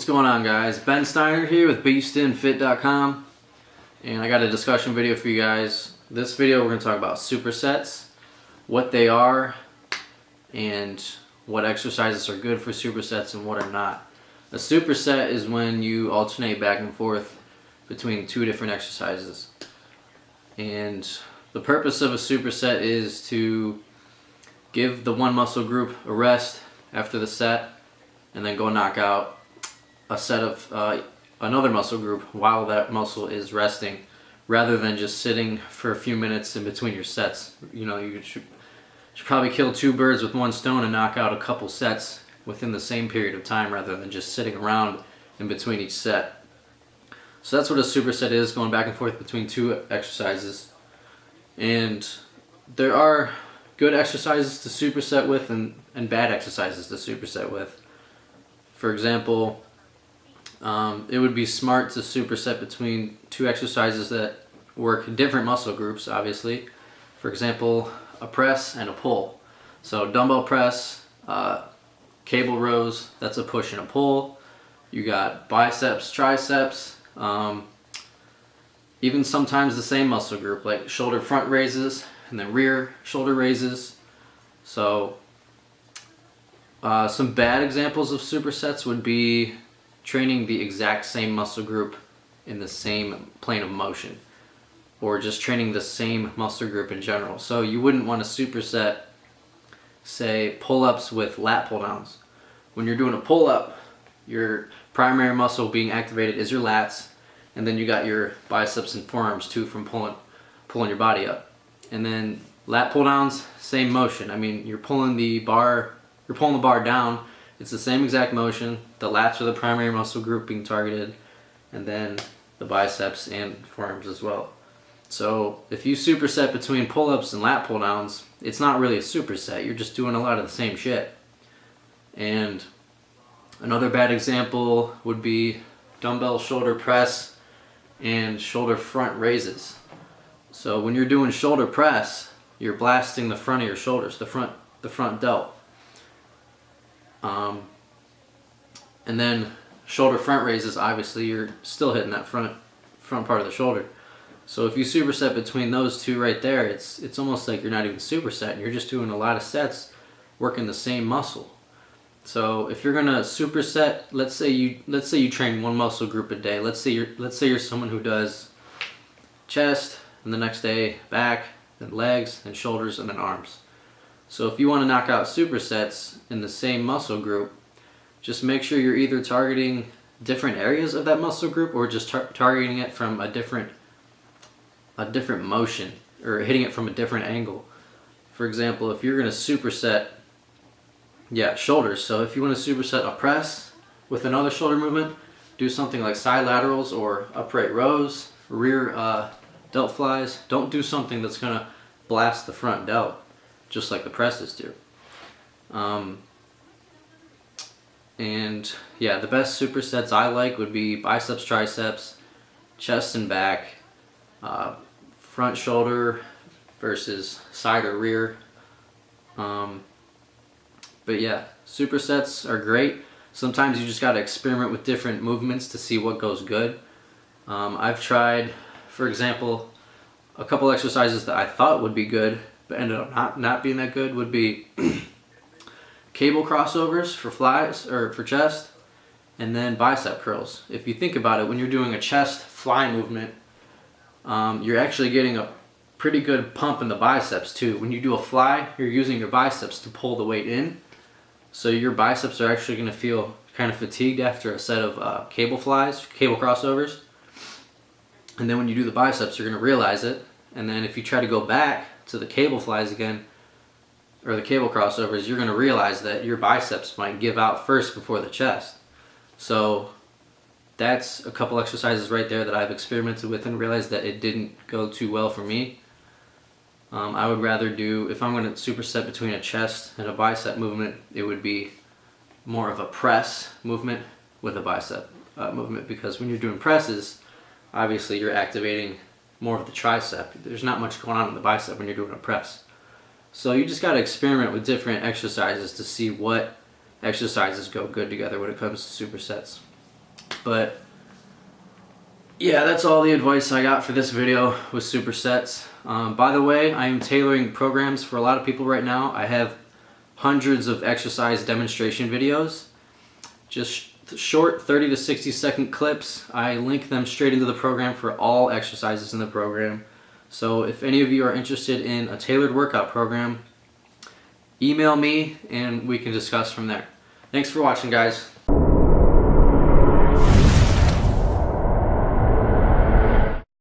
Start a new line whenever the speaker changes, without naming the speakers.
What's going on, guys? Ben Steiner here with BeastinFit.com, and I got a discussion video for you guys. This video we're going to talk about supersets, what they are, and what exercises are good for supersets and what are not. A superset is when you alternate back and forth between two different exercises. And the purpose of a superset is to give the one muscle group a rest after the set and then go knock out a set of another muscle group while that muscle is resting, rather than just sitting for a few minutes in between your sets. You know, you should probably kill two birds with one stone and knock out a couple sets within the same period of time rather than just sitting around in between each set. So that's what a superset is, going back and forth between two exercises. And there are good exercises to superset with and bad exercises to superset with. For example, it would be smart to superset between two exercises that work different muscle groups, obviously. For example, a press and a pull. So dumbbell press, cable rows, that's a push and a pull. You got biceps, triceps, even sometimes the same muscle group, like shoulder front raises and then rear shoulder raises. So some bad examples of supersets would be training the exact same muscle group in the same plane of motion, or just training the same muscle group in general. So you wouldn't want to superset, say, pull-ups with lat pull-downs. When you're doing a pull-up, your primary muscle being activated is your lats, and then you got your biceps and forearms too from pulling your body up. And then lat pull-downs, same motion. I mean, you're pulling the bar down. It's the same exact motion. The lats are the primary muscle group being targeted, and then the biceps and forearms as well. So if you superset between pull-ups and lat pull-downs, it's not really a superset. You're just doing a lot of the same shit. And another bad example would be dumbbell shoulder press and shoulder front raises. So when you're doing shoulder press, you're blasting the front of your shoulders, the front delt. And then shoulder front raises, obviously you're still hitting that front part of the shoulder. So if you superset between those two right there, it's almost like you're not even supersetting. You're just doing a lot of sets working the same muscle. So if you're gonna superset, let's say you train one muscle group a day. Let's say you're someone who does chest, and the next day back, then legs, then shoulders, and then arms. So if you want to knock out supersets in the same muscle group, just make sure you're either targeting different areas of that muscle group or just targeting it from a different motion, or hitting it from a different angle. For example, if you're going to superset, shoulders. So if you want to superset a press with another shoulder movement, do something like side laterals or upright rows, rear delt flies. Don't do something that's going to blast the front delt, just like the presses do. And yeah, the best supersets I like would be biceps, triceps, chest and back, front shoulder versus side or rear. But yeah, supersets are great. Sometimes you just got to experiment with different movements to see what goes good. I've tried, for example, a couple exercises that I thought would be good but ended up not being that good would be cable crossovers for flies or for chest, and then bicep curls. If you think about it, when you're doing a chest fly movement, you're actually getting a pretty good pump in the biceps too. When you do a fly, you're using your biceps to pull the weight in, so your biceps are actually going to feel kind of fatigued after a set of cable crossovers. And then when you do the biceps, you're going to realize it, and then if you try to go back to the cable flies again, or the cable crossovers, you're going to realize that your biceps might give out first before the chest. So that's a couple exercises right there that I've experimented with and realized that it didn't go too well for me. I would rather do, if I'm going to superset between a chest and a bicep movement, it would be more of a press movement with a bicep movement, because when you're doing presses, obviously you're activating more of the tricep. There's not much going on in the bicep when you're doing a press. So you just got to experiment with different exercises to see what exercises go good together when it comes to supersets. But yeah, that's all the advice I got for this video with supersets. By the way, I am tailoring programs for a lot of people right now. I have hundreds of exercise demonstration videos, just short 30 to 60 second clips. I link them straight into the program for all exercises in the program. So if any of you are interested in a tailored workout program, email me and we can discuss from there. Thanks for watching, guys.